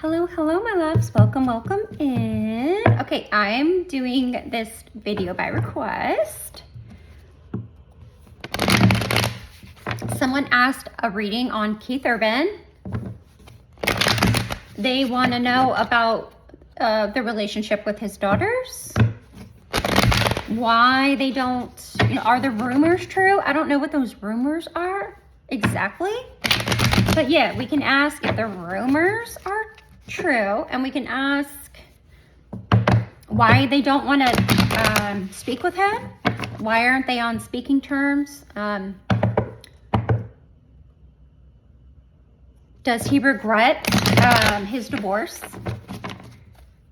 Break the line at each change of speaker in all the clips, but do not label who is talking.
Hello, hello, my loves. Welcome, welcome in. Okay, I'm doing this video by request. Someone asked a reading on Keith Urban. They want to know about the relationship with his daughters. Why they don't, are the rumors true? I don't know what those rumors are exactly. But yeah, we can ask if the rumors are true, and we can ask why they don't want to speak with him. Why aren't they on speaking terms? Does he regret his divorce?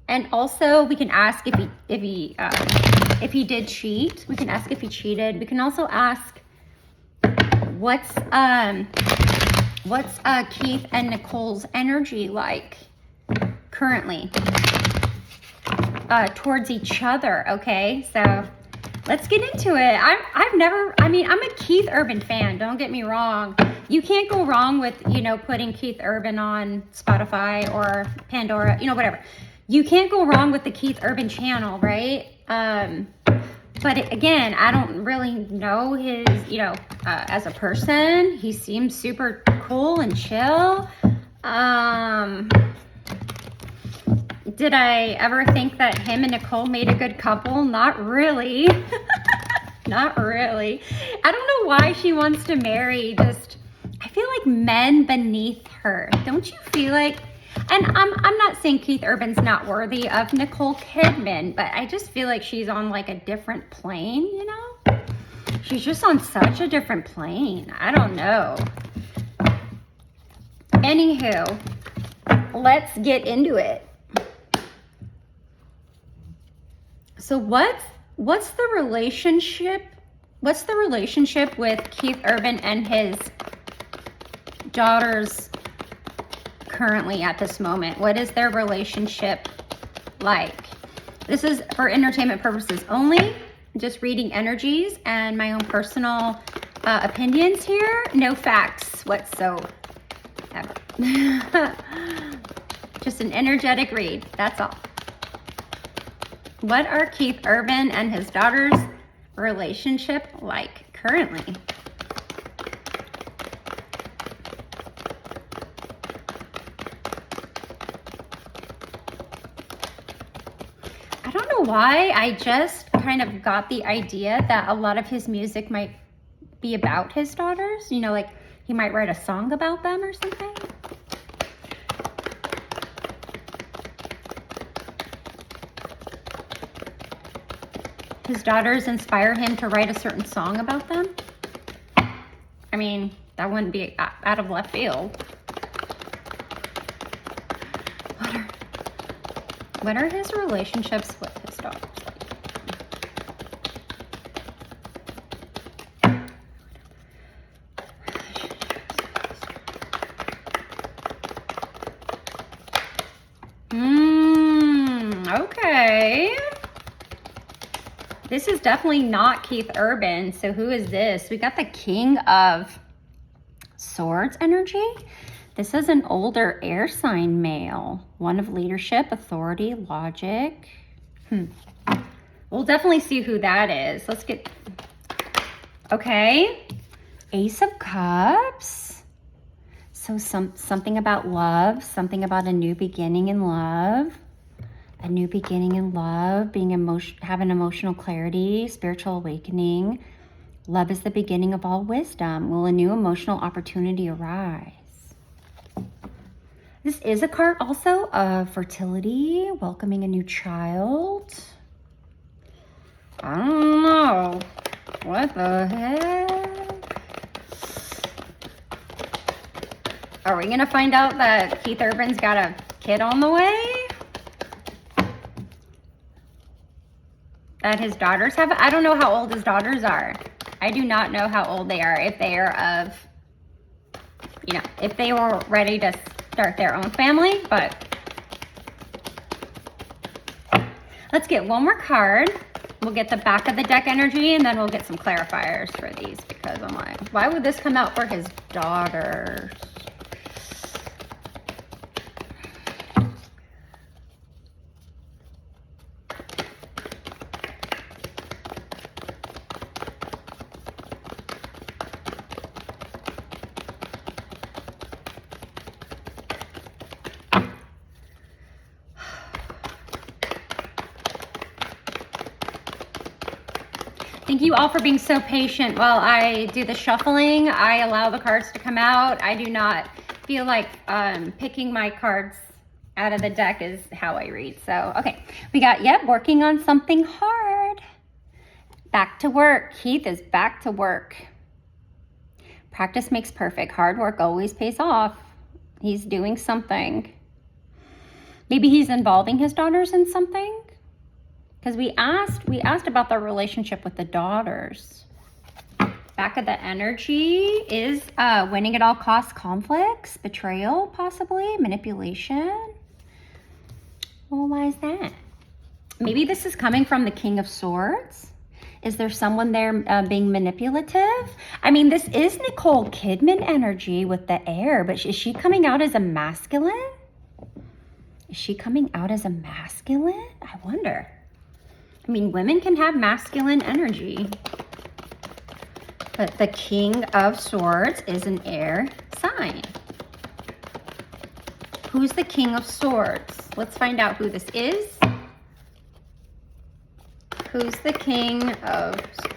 And also, we can ask if he did cheat. We can ask if he cheated. We can also ask what's Keith and Nicole's energy like currently towards each other. Okay, so let's get into it. I'm a Keith Urban fan, don't get me wrong. You can't go wrong with putting Keith Urban on Spotify or Pandora, whatever. You can't go wrong with the Keith Urban channel, right? But again, I don't really know his, as a person. He seems super cool and chill. Did I ever think that him and Nicole made a good couple? Not really. Not really. I don't know why she wants to marry I feel like men beneath her. Don't you feel like? And I'm not saying Keith Urban's not worthy of Nicole Kidman, but I just feel like she's on like a different plane, She's just on such a different plane. I don't know. Anywho, let's get into it. So what's the relationship? What's the relationship with Keith Urban and his daughters currently at this moment? What is their relationship like? This is for entertainment purposes only. Just reading energies and my own personal opinions here. No facts whatsoever. Just an energetic read. That's all. What are Keith Urban and his daughter's relationship like currently? I don't know why. I just kind of got the idea that a lot of his music might be about his daughters. Like he might write a song about them or something. His daughters inspire him to write a certain song about them. I mean, that wouldn't be out of left field. What are his relationships with his daughters like? Okay. This is definitely not Keith Urban. So who is this? We got the King of Swords energy. This is an older air sign male. One of leadership, authority, logic. We'll definitely see who that is. Let's get... Okay. Ace of Cups. So something about love. Something about a new beginning in love. A new beginning in love. Having emotional clarity. Spiritual awakening. Love is the beginning of all wisdom. Will a new emotional opportunity arise? This is a card also of fertility, welcoming a new child. I don't know. What the heck? Are we going to find out that Keith Urban's got a kid on the way? That his daughters have? I don't know how old his daughters are. I do not know how old they are. If they are of, if they were ready to start their own family, but let's get one more card. We'll get the back of the deck energy, and then we'll get some clarifiers for these, because I'm like, why would this come out for his daughters? Thank you all for being so patient while I do the shuffling. I allow the cards to come out. I do not feel like picking my cards out of the deck is how I read. So, okay, we got, yep, working on something hard. Back to work. Keith is back to work. Practice makes perfect. Hard work always pays off. He's doing something. Maybe he's involving his daughters in something. Because we asked about the relationship with the daughters. Back of the energy is winning at all costs, conflicts, betrayal, possibly, manipulation. Well, why is that? Maybe this is coming from the King of Swords. Is there someone there being manipulative? I mean, this is Nicole Kidman energy with the air, but is she coming out as a masculine? Is she coming out as a masculine? I wonder. I mean, women can have masculine energy. But the King of Swords is an air sign. Who's the King of Swords? Let's find out who this is. Who's the King of Swords?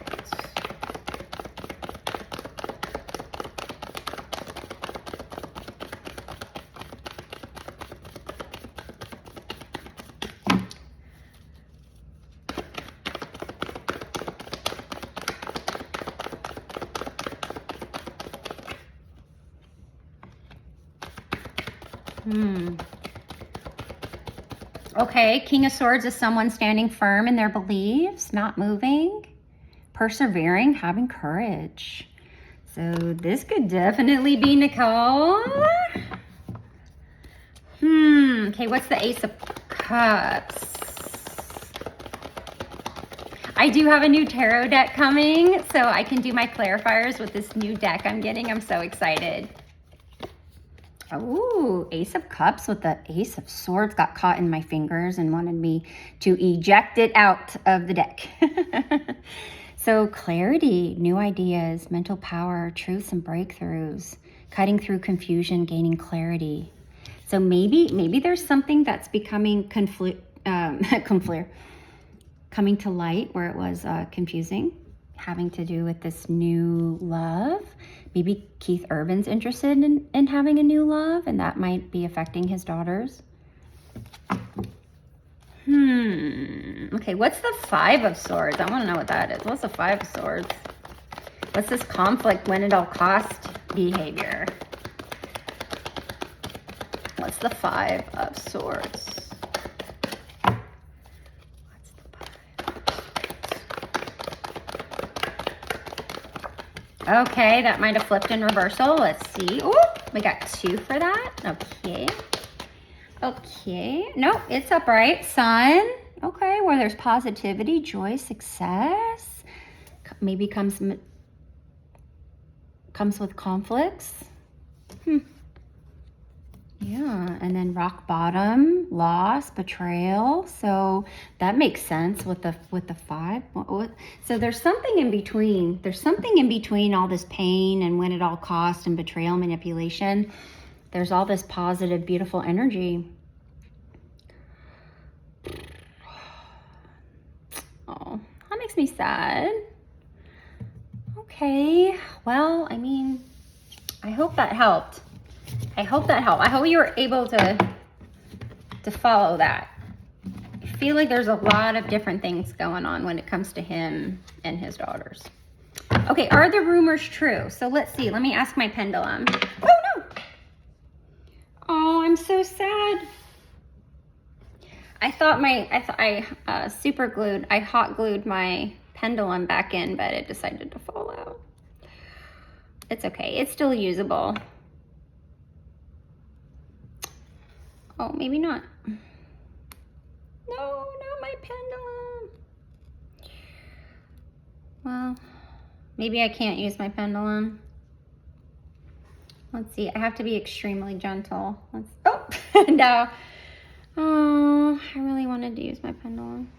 Okay, King of Swords is someone standing firm in their beliefs, not moving, persevering, having courage. So this could definitely be Nicole. Okay, what's the Ace of Cups? I do have a new tarot deck coming, so I can do my clarifiers with this new deck I'm getting. I'm so excited. Oh, Ace of Cups with the Ace of Swords got caught in my fingers and wanted me to eject it out of the deck. So clarity, new ideas, mental power, truths and breakthroughs, cutting through confusion, gaining clarity. So maybe there's something that's becoming coming to light where it was confusing, having to do with this new love. Maybe Keith Urban's interested in having a new love, and that might be affecting his daughters. Okay, what's the Five of Swords? I want to know what that is. What's the Five of Swords? What's this conflict, win at all cost behavior? What's the Five of Swords? Okay, that might have flipped in reversal. Let's see. Oh, we got 2 for that. Okay. Okay. Nope, it's upright. Sun. Okay, where there's positivity, joy, success. Maybe comes with conflicts. Yeah, and then rock bottom, loss, betrayal. So that makes sense with the 5. So there's something in between. There's something in between all this pain and win at all cost and betrayal, manipulation. There's all this positive, beautiful energy. Oh, that makes me sad. Okay, well, I mean, I hope that helped. I hope that helped. I hope you were able to follow that. I feel like there's a lot of different things going on when it comes to him and his daughters. Okay, are the rumors true? So let's see. Let me ask my pendulum. Oh, no. Oh, I'm so sad. I super glued, I hot glued my pendulum back in, but it decided to fall out. It's okay. It's still usable. Oh, maybe not. No, not my pendulum. Well, maybe I can't use my pendulum. Let's see. I have to be extremely gentle. Oh, no. Oh, I really wanted to use my pendulum.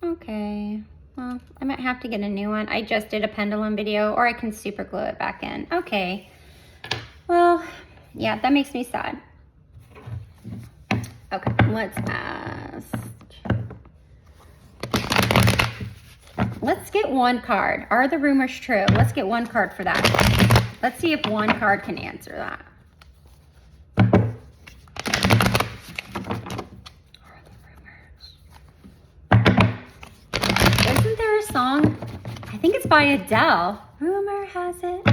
Okay. Well, I might have to get a new one. I just did a pendulum video, or I can super glue it back in. Okay. Well, yeah, that makes me sad. Okay, let's ask. Let's get one card. Are the rumors true? Let's get one card for that. Let's see if one card can answer that. Are the rumors? Isn't there a song? I think it's by Adele. Rumor has it.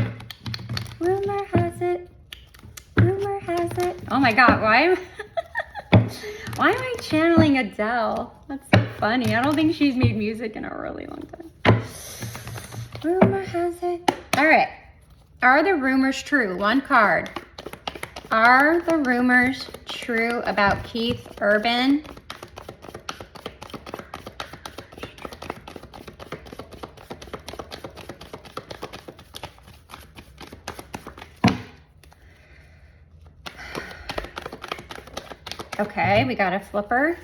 Rumor has it. Rumor has it. Oh my God, why am I channeling Adele? That's so funny. I don't think she's made music in a really long time. Rumor has it. All right. Are the rumors true? One card. Are the rumors true about Keith Urban? Okay, we got a flipper.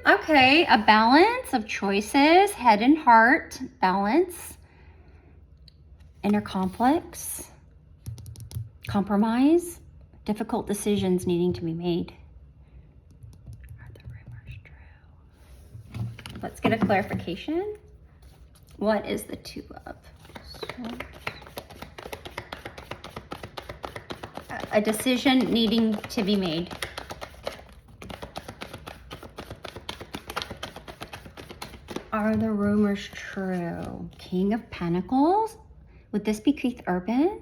Okay, a balance of choices, head and heart, balance, inner conflicts, compromise, difficult decisions needing to be made. Are the rumors true? Let's get a clarification. What is the Two of Swords? A decision needing to be made. Are the rumors true? King of Pentacles. Would this be Keith Urban?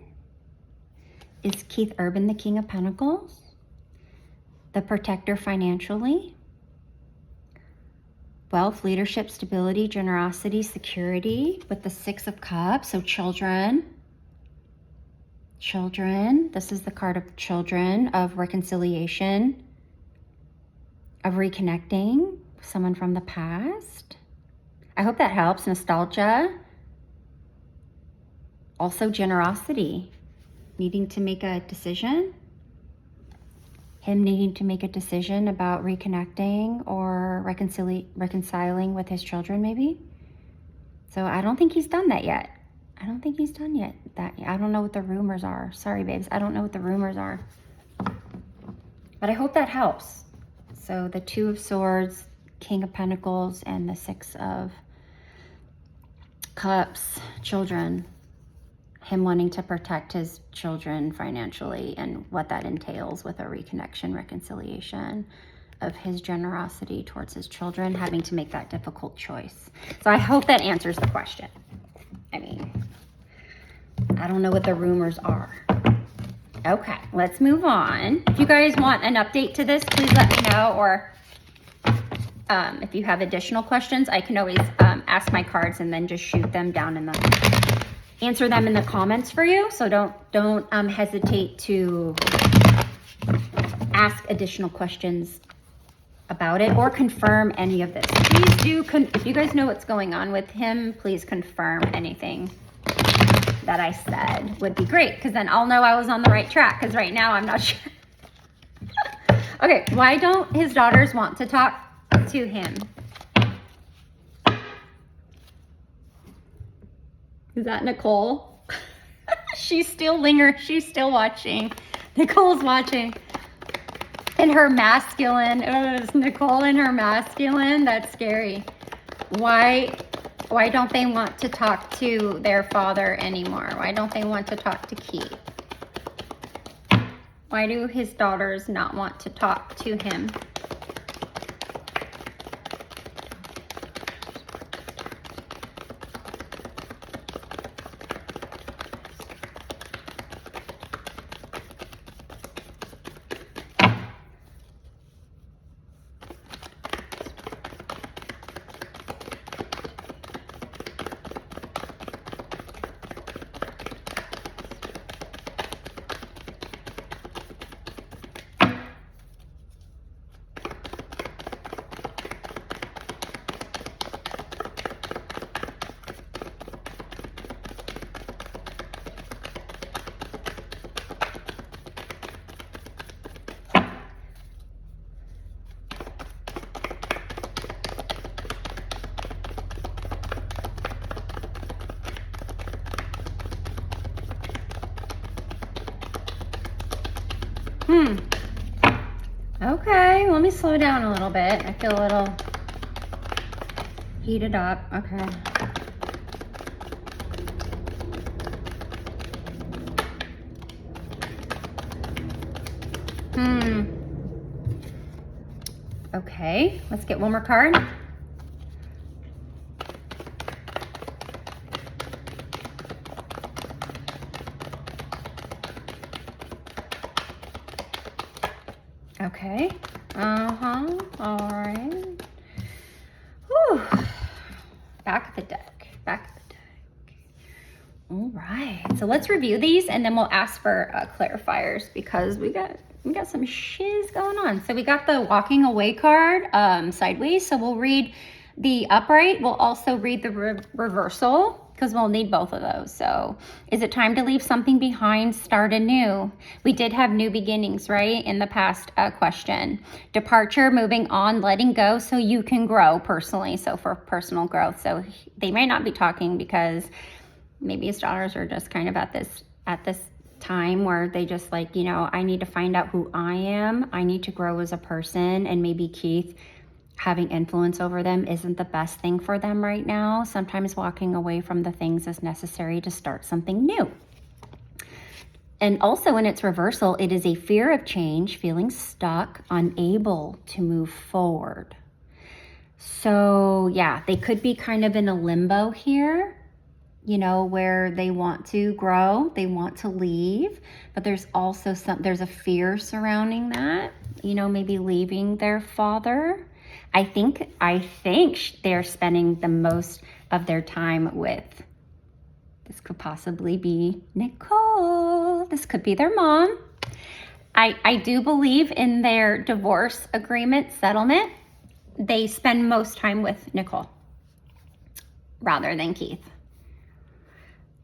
Is Keith Urban the King of Pentacles? The protector financially? Wealth, leadership, stability, generosity, security with the Six of Cups. So children. Children. This is the card of children, of reconciliation, of reconnecting with someone from the past. I hope that helps. Nostalgia. Also generosity. Needing to make a decision. Him needing to make a decision about reconnecting or reconciling with his children maybe. So I don't think he's done that yet. I don't think he's done yet. I don't know what the rumors are. Sorry, babes. I don't know what the rumors are. But I hope that helps. So the Two of Swords, King of Pentacles, and the Six of Cups, children. Him wanting to protect his children financially and what that entails with a reconnection, reconciliation of his generosity towards his children, having to make that difficult choice. So I hope that answers the question. I mean, I don't know what the rumors are. Okay, let's move on. If you guys want an update to this, please let me know. Or if you have additional questions, I can always ask my cards and then just shoot them down in the, answer them in the comments for you. So don't hesitate to ask additional questions about it or confirm any of this. Please do, if you guys know what's going on with him, please confirm anything that I said would be great, because then I'll know I was on the right track, because right now I'm not sure. Okay, why don't his daughters want to talk to him? Is that Nicole? She's still she's still watching. Nicole's watching. In her masculine. Oh, it's Nicole in her masculine. That's scary. Why don't they want to talk to their father anymore? Why don't they want to talk to Keith? Why do his daughters not want to talk to him? Okay, let me slow down a little bit. I feel a little Heated up. Okay. Okay, let's get one more card. Okay. All right. Whew. Back of the deck. Back of the deck. All right. So let's review these, and then we'll ask for clarifiers because we got some shiz going on. So we got the walking away card sideways. So we'll read the upright. We'll also read the reversal because we'll need both of those. So is it time to leave something behind, start anew? We did have new beginnings, right? In the past question. Departure, moving on, letting go so you can grow personally. So for personal growth. So they may not be talking because maybe his daughters are just kind of at this time where they just like, you know, I need to find out who I am. I need to grow as a person. And maybe Keith having influence over them isn't the best thing for them right now. Sometimes walking away from the things is necessary to start something new. And also in its reversal, it is a fear of change, feeling stuck, unable to move forward. So yeah, they could be kind of in a limbo here, you know, where they want to grow, they want to leave, but there's also there's a fear surrounding that, you know, maybe leaving their father. I think they're spending the most of their time with, this could possibly be Nicole. This could be their mom. I do believe in their divorce agreement settlement, they spend most time with Nicole rather than Keith.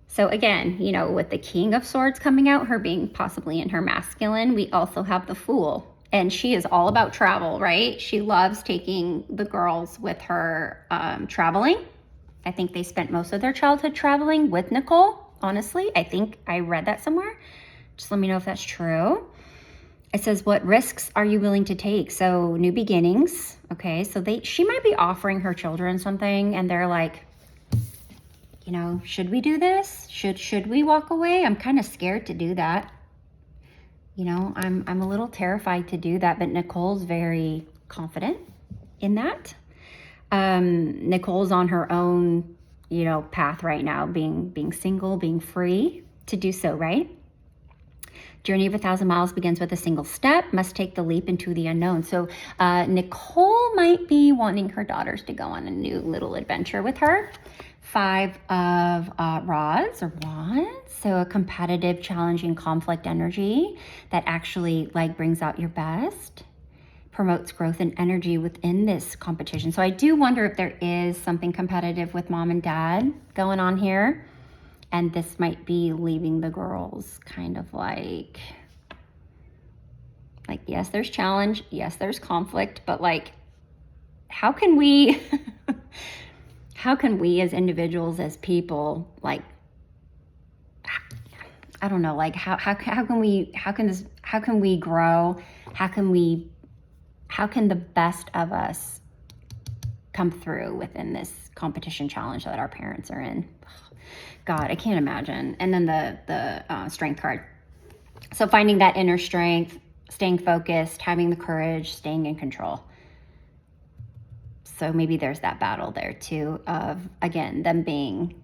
So again, you know, with the King of Swords coming out, her being possibly in her masculine, we also have the Fool. And she is all about travel, right? She loves taking the girls with her traveling. I think they spent most of their childhood traveling with Nicole, honestly. I think I read that somewhere. Just let me know if that's true. It says, what risks are you willing to take? So new beginnings, okay? So she might be offering her children something and they're like, you know, should we do this? Should we walk away? I'm kind of scared to do that. You know, I'm a little terrified to do that, but Nicole's very confident in that. Nicole's on her own, you know, path right now, being single, being free to do so, right? Journey of 1,000 miles begins with a single step, must take the leap into the unknown. So Nicole might be wanting her daughters to go on a new little adventure with her. 5 of rods or wands. So a competitive, challenging conflict energy that actually like brings out your best, promotes growth and energy within this competition. So I do wonder if there is something competitive with mom and dad going on here. And this might be leaving the girls kind of like, yes, there's challenge. Yes, there's conflict, but like, how can we, how can we as individuals, as people, like, I don't know, like how can we grow? How can the best of us come through within this competition challenge that our parents are in? God, I can't imagine. And then the strength card. So finding that inner strength, staying focused, having the courage, staying in control. So maybe there's that battle there too of, again, them being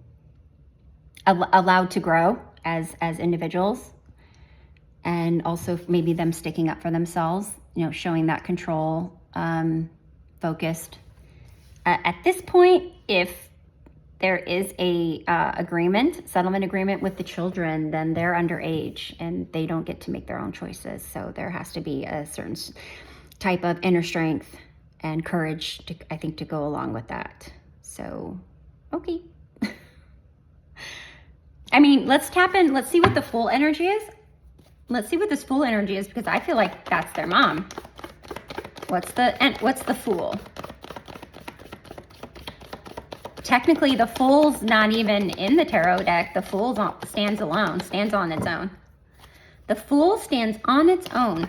allowed to grow as individuals, and also maybe them sticking up for themselves, you know, showing that control, focused. At this point, if there is a settlement agreement with the children, then they're underage and they don't get to make their own choices. So there has to be a certain type of inner strength and courage to go along with that. So, okay. I mean, let's tap in. Let's see what the Fool energy is. Let's see what this Fool energy is, because I feel like that's their mom. What's the Fool? Technically, the Fool's not even in the tarot deck. The Fool stands alone, stands on its own. The Fool stands on its own.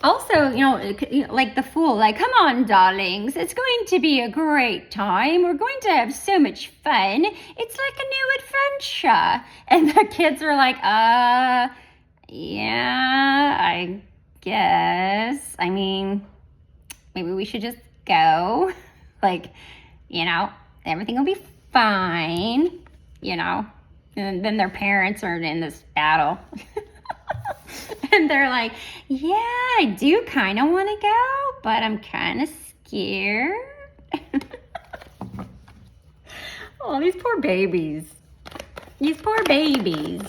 Also, like the fool, like, come on, darlings, it's going to be a great time. We're going to have so much fun. It's like a new adventure. And the kids are like, yeah, I guess. I mean, maybe we should just go. Like, everything will be fine, And then their parents are in this battle. And they're like, yeah, I do kind of want to go, but I'm kind of scared. Oh, these poor babies. These poor babies.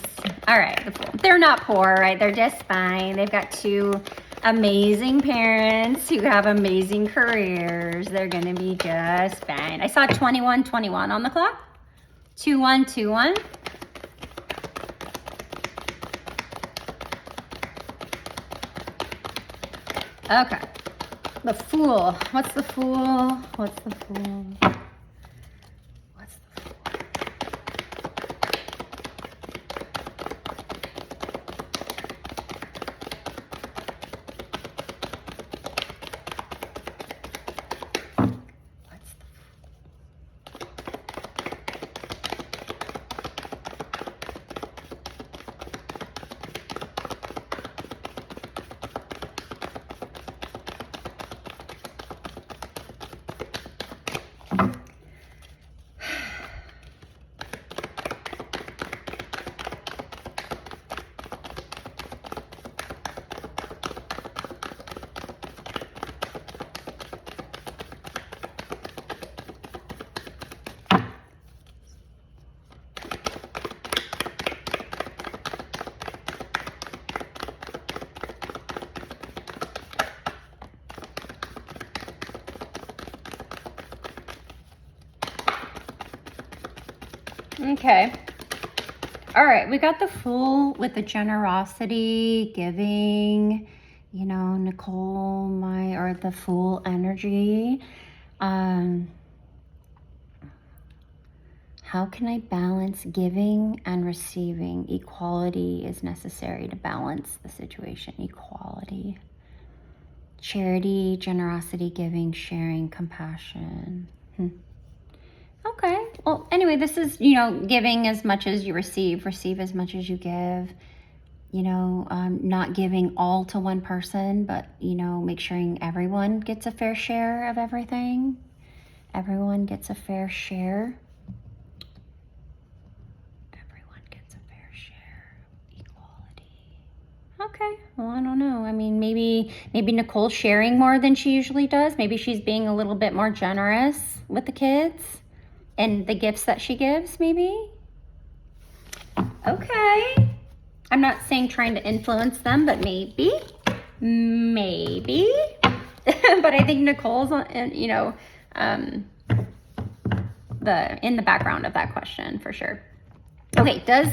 All right, they're not poor, right? They're just fine. They've got two amazing parents who have amazing careers. They're going to be just fine. I saw 2121 on the clock. 2121. Okay. The Fool. What's the Fool? What's the Fool? What's the Fool? Okay. All right, we got the Fool with the generosity, giving, Nicole, or the Fool energy. How can I balance giving and receiving? Equality is necessary to balance the situation. Equality. Charity, generosity, giving, sharing, compassion. Okay. Well, anyway, this is, giving as much as you receive as much as you give, not giving all to one person, but, make sure everyone gets a fair share of everything. Everyone gets a fair share. Everyone gets a fair share. Equality. Okay. Well, I don't know. I mean, maybe Nicole's sharing more than she usually does. Maybe she's being a little bit more generous with the kids. And the gifts that she gives, maybe? Okay. I'm not saying trying to influence them, but maybe. But I think Nicole's, in the background of that question for sure. Okay, does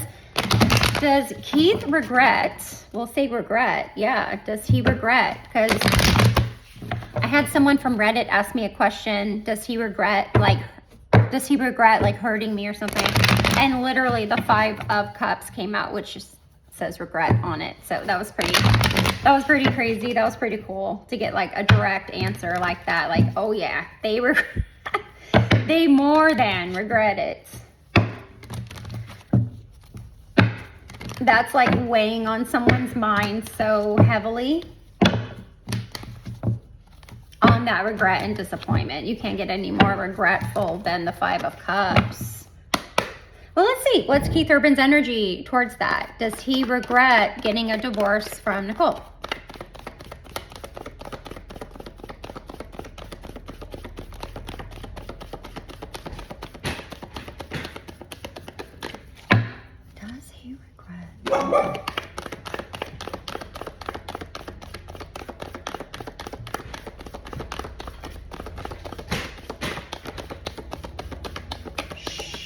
Keith regret? We'll say regret. Yeah, does he regret? Because I had someone from Reddit ask me a question. Does he regret hurting me or something? And literally the 5 of Cups came out, which just says regret on it. So that was pretty crazy. That was pretty cool to get like a direct answer like that. Like, oh yeah, they more than regret it. That's like weighing on someone's mind so heavily. On that regret and disappointment. You can't get any more regretful than the 5 of Cups. Well, let's see. What's Keith Urban's energy towards that? Does he regret getting a divorce from Nicole? Does he regret?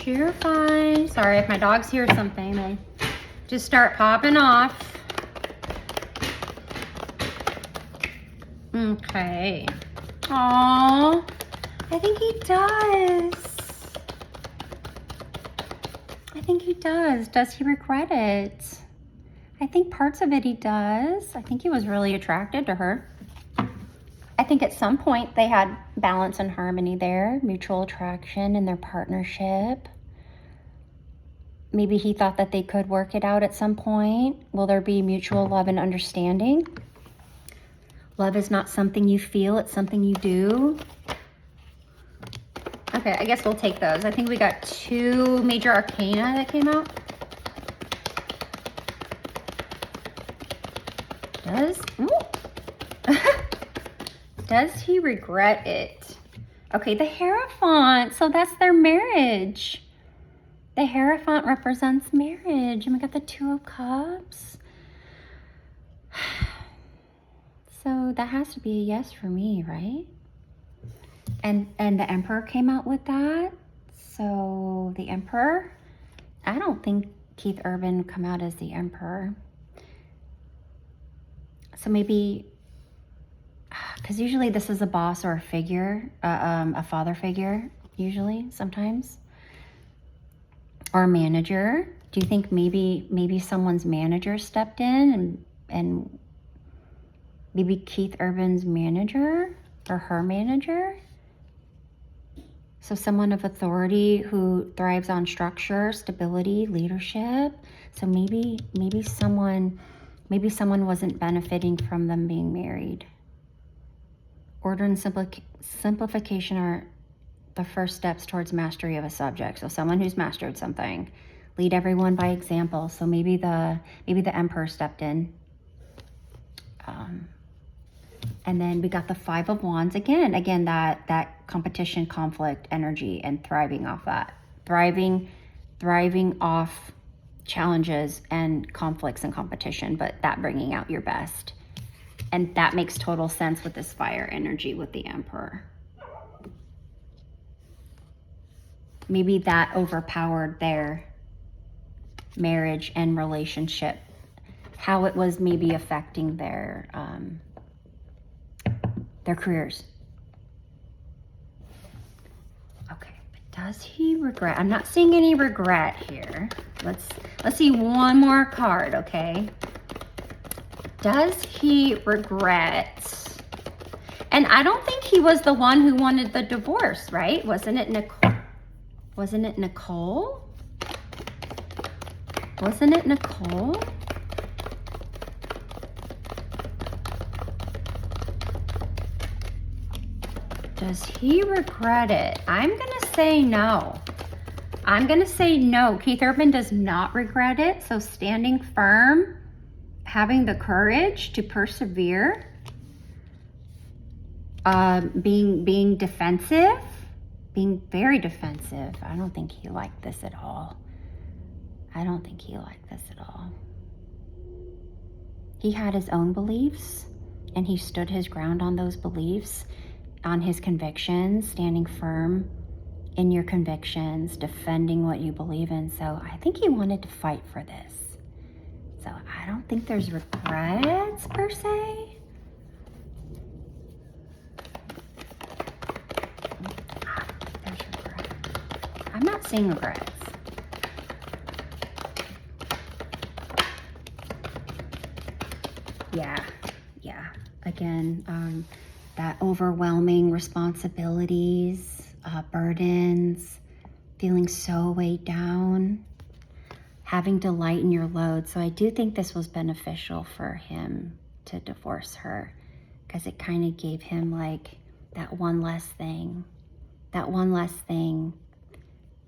You're fine. Sorry if my dogs hear something, they just start popping off. Okay. Aww. I think he does. I think he does. Does he regret it? I think parts of it he does. I think he was really attracted to her. I think at some point they had balance and harmony there, mutual attraction in their partnership. Maybe he thought that they could work it out at some point. Will there be mutual love and understanding? Love is not something you feel, it's something you do. Okay, I guess we'll take those. I think we got 2 major arcana that came out. Does he regret it? Okay, the Hierophant. So that's their marriage. The Hierophant represents marriage. And we got the 2 of Cups. So that has to be a yes for me, right? And the Emperor came out with that. So the Emperor, I don't think Keith Urban come out as the Emperor. So maybe, because usually this is a boss or a figure, a father figure, usually, sometimes. Or a manager. Do you think maybe someone's manager stepped in and maybe Keith Urban's manager or her manager? So someone of authority who thrives on structure, stability, leadership. So maybe someone wasn't benefiting from them being married. Order and simplification are the first steps towards mastery of a subject. So someone who's mastered something. Lead everyone by example. So maybe the Emperor stepped in. And then we got the 5 of Wands again that competition, conflict, energy, and thriving off that. Thriving off challenges and conflicts and competition, but that bringing out your best. And that makes total sense with this fire energy with the Emperor. Maybe that overpowered their marriage and relationship, how it was maybe affecting their careers. Okay, but does he regret? I'm not seeing any regret here. Let's see one more card, okay? Does he regret? And I don't think he was the one who wanted the divorce, right? Wasn't it Nicole? Wasn't it Nicole? Wasn't it Nicole? Does he regret it? I'm going to say no. I'm going to say no. Keith Urban does not regret it. So standing firm, having the courage to persevere, being defensive, being very defensive. I don't think he liked this at all. I don't think he liked this at all. He had his own beliefs, and he stood his ground on those beliefs, on his convictions, standing firm in your convictions, defending what you believe in. So I think he wanted to fight for this. So I don't think there's regrets per se. There's regrets. I'm not seeing regrets. Yeah. Again, that overwhelming responsibilities, burdens, feeling so weighed down, having to lighten your load. So I do think this was beneficial for him to divorce her, because it kind of gave him like that one less thing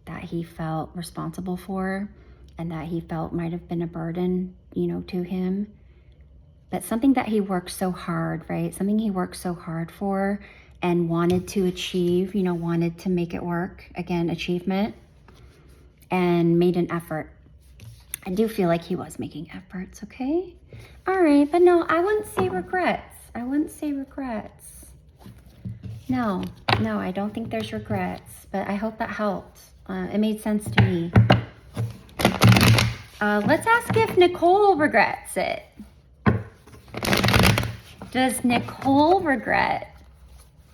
that he felt responsible for, and that he felt might have been a burden, to him. But something that he worked so hard, right? Something he worked so hard for and wanted to achieve, wanted to make it work. Again, achievement, and made an effort. I do feel like he was making efforts, okay? All right, but no, I wouldn't say regrets. No, I don't think there's regrets, but I hope that helped. It made sense to me. Let's ask if Nicole regrets it. Does Nicole regret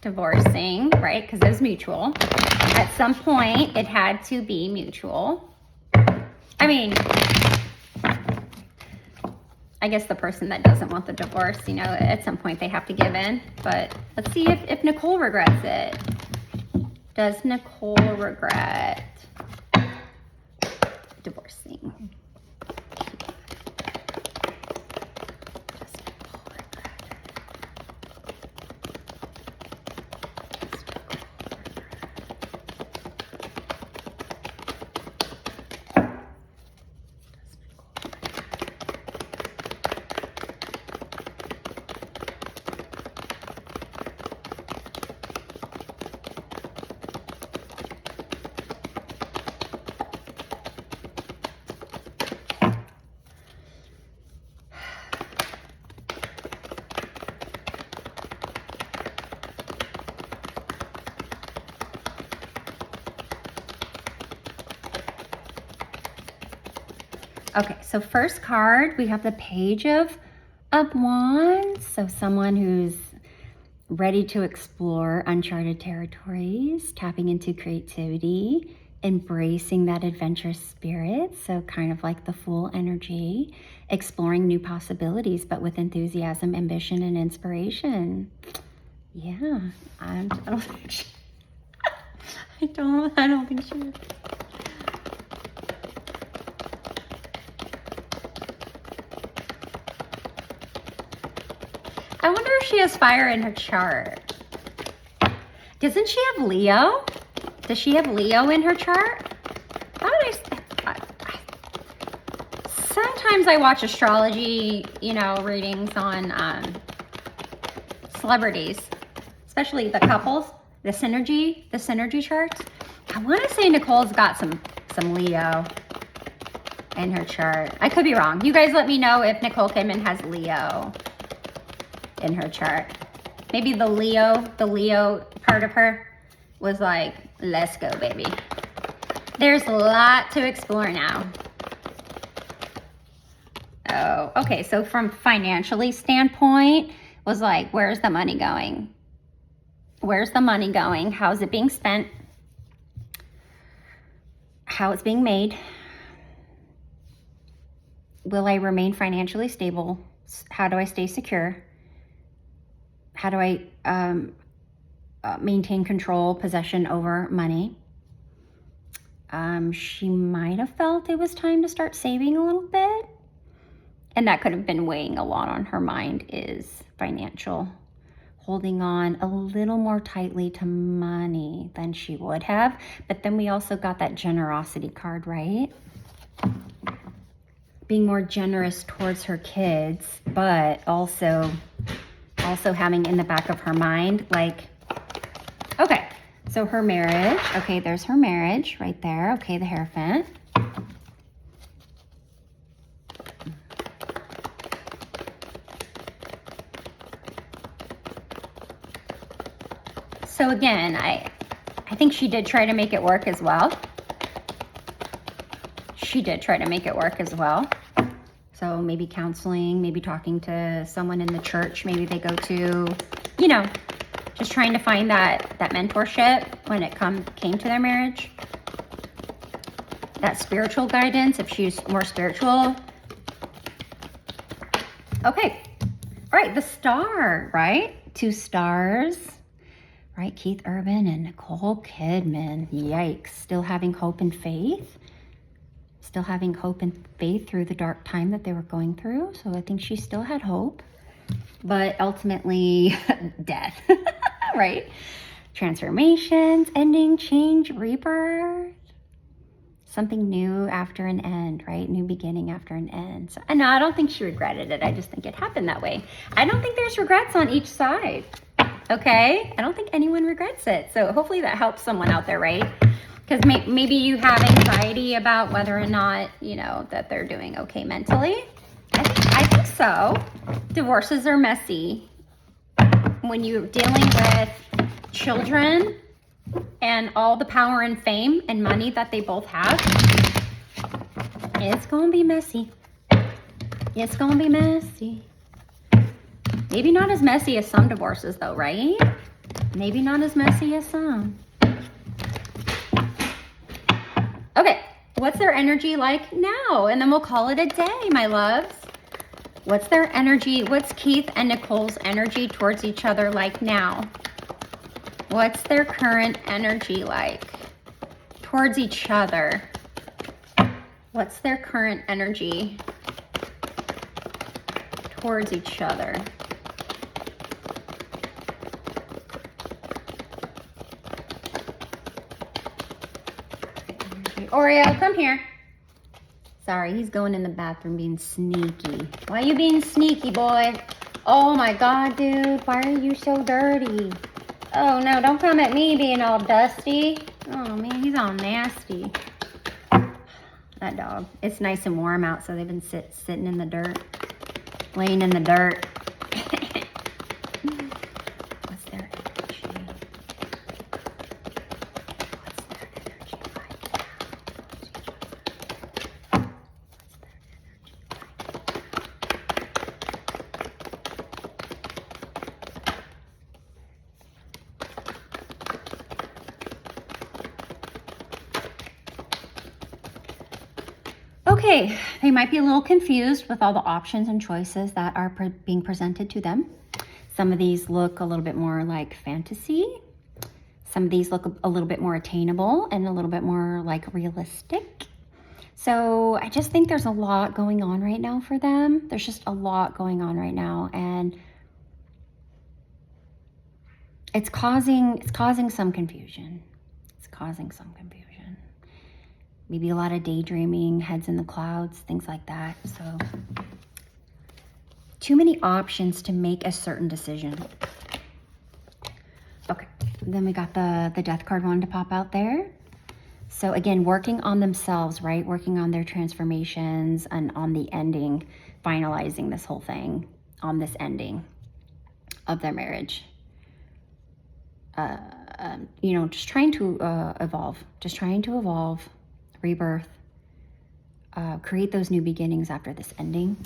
divorcing, right? Because it was mutual. At some point, it had to be mutual. I mean, I guess the person that doesn't want the divorce, you know, at some point they have to give in. But let's see if Nicole regrets it. Does Nicole regret divorcing? Okay, so first card, we have the Page of Wands. So someone who's ready to explore uncharted territories, tapping into creativity, embracing that adventurous spirit. So kind of like the Fool energy, exploring new possibilities, but with enthusiasm, ambition, and inspiration. Yeah, I don't think she, I don't think she would. I wonder if she has fire in her chart. Doesn't she have Leo? Does she have Leo in her chart? Sometimes I watch astrology, you know, readings on celebrities, especially the couples, the synergy charts. I want to say Nicole's got some Leo in her chart. I could be wrong. You guys let me know if Nicole Kidman has Leo in her chart. Maybe the Leo part of her was like, let's go, baby. There's a lot to explore now. Oh, okay. So from financially standpoint, was like, where's the money going? Where's the money going? How's it being spent? How it's being made? Will I remain financially stable? How do I stay secure? How do I maintain control, possession over money? She might have felt it was time to start saving a little bit. And that could have been weighing a lot on her mind, is financial. Holding on a little more tightly to money than she would have. But then we also got that generosity card, right? Being more generous towards her kids, but also having in the back of her mind, like, okay, so her marriage, okay, there's her marriage right there. Okay, the Hierophant. So again, I think she did try to make it work as well. She did try to make it work as well. So maybe counseling, maybe talking to someone in the church, maybe they go to, you know, just trying to find that mentorship when it came to their marriage. That spiritual guidance, if she's more spiritual. Okay, all right, the Star, right? 2 stars, right? Keith Urban and Nicole Kidman. Yikes, still having hope and faith. Still having hope and faith through the dark time that they were going through. So I think she still had hope, but ultimately death, right? Transformations, ending, change, rebirth. Something new after an end, right? New beginning after an end. So, no, I don't think she regretted it. I just think it happened that way. I don't think there's regrets on each side, okay? I don't think anyone regrets it. So hopefully that helps someone out there, right? Because maybe you have anxiety about whether or not, you know, that they're doing okay mentally. I think so. Divorces are messy. When you're dealing with children and all the power and fame and money that they both have, it's going to be messy. It's going to be messy. Maybe not as messy as some divorces though, right? Maybe not as messy as some. Okay, what's their energy like now? And then we'll call it a day, my loves. What's their energy? What's Keith and Nicole's energy towards each other like now? What's their current energy like towards each other? What's their current energy towards each other? Oreo, come here. Sorry, he's going in the bathroom being sneaky. Why are you being sneaky, boy? Oh my God, dude. Why are you so dirty? Oh no, don't come at me being all dusty. Oh man, he's all nasty. That dog. It's nice and warm out, so they've been sitting in the dirt. Laying in the dirt. What's their energy? What's their energy like now? What's their energy like? Okay, they might be a little confused with all the options and choices that are being presented to them. Some of these look a little bit more like fantasy. Some of these look a little bit more attainable and a little bit more like realistic. So I just think there's a lot going on right now for them. There's just a lot going on right now, and it's causing some confusion. It's causing some confusion. Maybe a lot of daydreaming, heads in the clouds, things like that. So too many options to make a certain decision. Okay, then we got the death card wanting to pop out there. So again, working on themselves, right? Working on their transformations and on the ending, finalizing this whole thing on this ending of their marriage. You know, just trying to evolve, rebirth, create those new beginnings after this ending.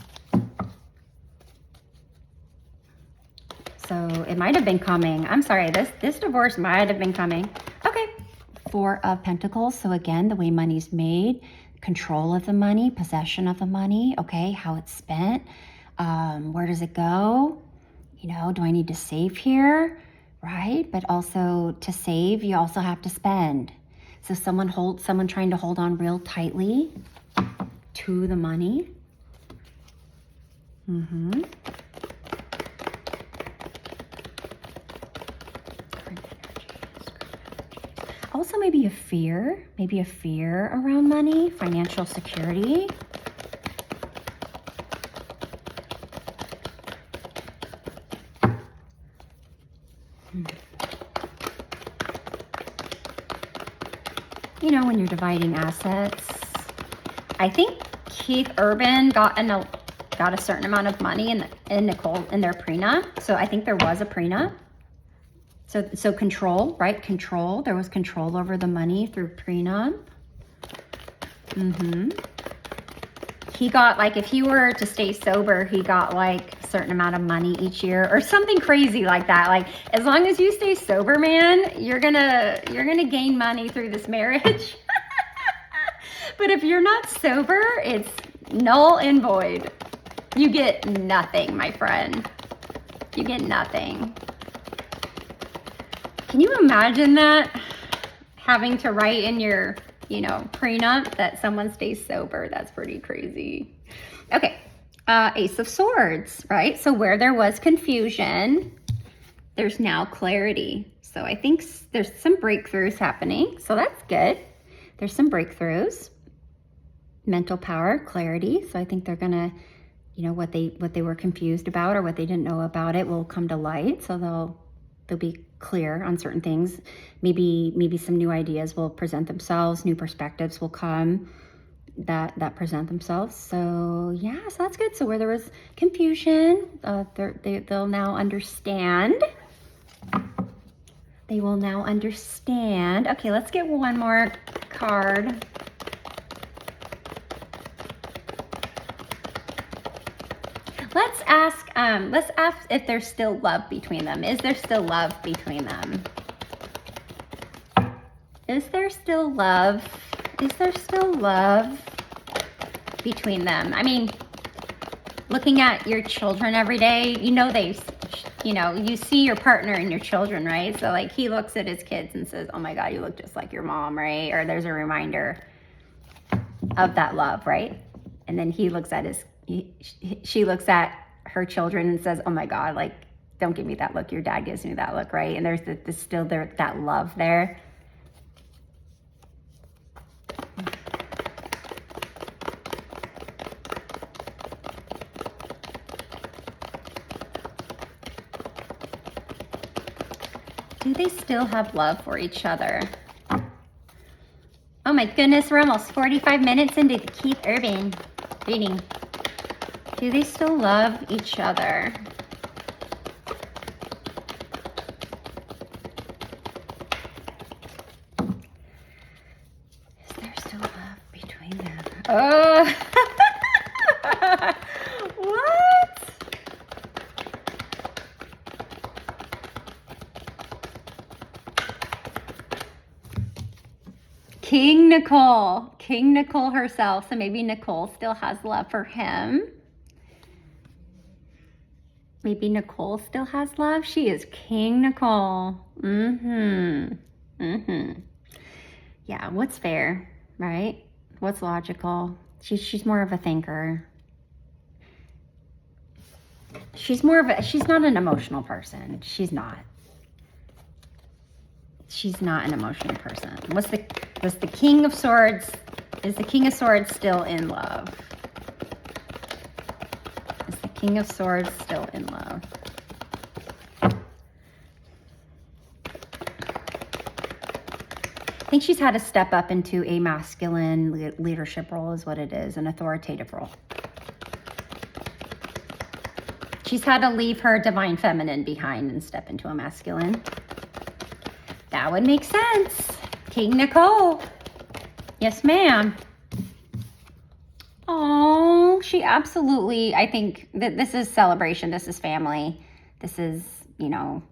So it might have been coming. I'm sorry, this divorce might have been coming. Okay, 4 of Pentacles. So again, the way money's made, control of the money, possession of the money, okay, how it's spent, where does it go? You know, do I need to save here, right? But also to save, you also have to spend. So someone trying to hold on real tightly to the money. Also maybe a fear around money, financial security. You know, when you're dividing assets, I think Keith Urban got a certain amount of money in Nicole in their prenup. So I think there was a prenup. So control, right? Control. There was control over the money through prenup. He got, like, if he were to stay sober, he got like a certain amount of money each year or something crazy like that. Like, as long as you stay sober, man, you're gonna gain money through this marriage. But if you're not sober, it's null and void. You get nothing, my friend. You get nothing. Can you imagine that? Having to write in your, you know, prenup that someone stays sober. That's pretty crazy. Okay, Ace of Swords, right? So where there was confusion, there's now clarity. So I think there's some breakthroughs happening. So that's good. There's some breakthroughs. Mental power, clarity. So I think they're gonna, you know, what they were confused about or what they didn't know about it will come to light. So they'll be clear on certain things. Maybe some new ideas will present themselves, new perspectives will come that present themselves. So yeah, so that's good. So where there was confusion, they'll now understand. They will now understand. Okay, let's get one more card. Let's ask if there's still love between them. Is there still love between them? Is there still love? Is there still love between them? I mean, looking at your children every day, you see your partner and your children, right? So like he looks at his kids and says, oh my God, you look just like your mom, right? Or there's a reminder of that love, right? And then he looks at she looks at her children and says, oh my God, like, don't give me that look. Your dad gives me that look, right? And there's still that love there. Do they still have love for each other? Oh my goodness, we're almost 45 minutes into the Keith Urban reading. Do they still love each other? Is there still love between them? Oh! What? King Nicole herself. So maybe Nicole still has love for him. Maybe Nicole still has love. She is King Nicole. Yeah, what's fair, right? What's logical? She's more of a thinker. She's not an emotional person. She's not an emotional person. Was the King of Swords, is the King of Swords still in love? Is the King of Swords still in love? I think she's had to step up into a masculine leadership role is what it is, an authoritative role. She's had to leave her divine feminine behind and step into a masculine. That would make sense. King Nicole. Yes, ma'am. Oh, she absolutely, I think that this is celebration. This is family. This is, your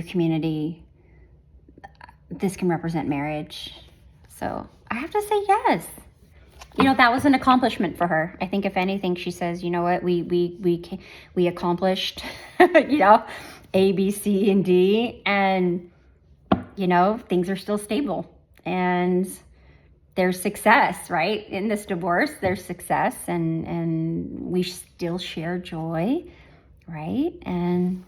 community. This can represent marriage. So I have to say yes. That was an accomplishment for her. I think if anything, she says, you know what, we accomplished, A, B, C, and D, and things are still stable, and there's success, right? In this divorce, there's success, and we still share joy, right? And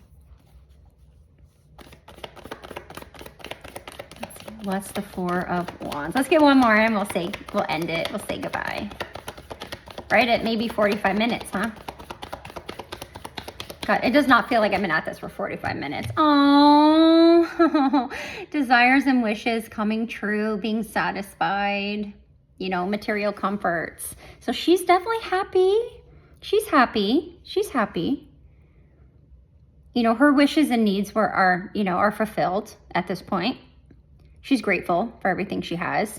what's the Four of Wands? Let's get one more and we'll end it. We'll say goodbye. Right at maybe 45 minutes, huh? God, it does not feel like I've been at this for 45 minutes. Oh, desires and wishes coming true, being satisfied, material comforts. So she's definitely happy. She's happy. She's happy. Her wishes and needs are fulfilled at this point. She's grateful for everything she has.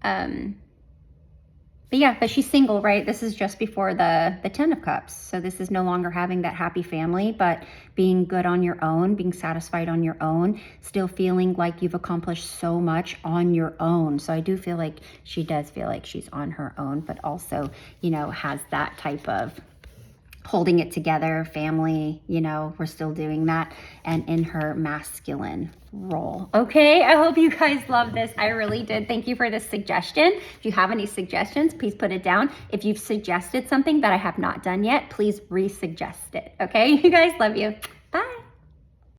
But she's single, right? This is just before the 10 of Cups. So this is no longer having that happy family, but being good on your own, being satisfied on your own, still feeling like you've accomplished so much on your own. So I do feel like she does feel like she's on her own, but also, has that type of holding it together, family, we're still doing that, and in her masculine role. Okay, I hope you guys love this. I really did. Thank you for this suggestion. If you have any suggestions, please put it down. If you've suggested something that I have not done yet, please re-suggest it. Okay, you guys, love you.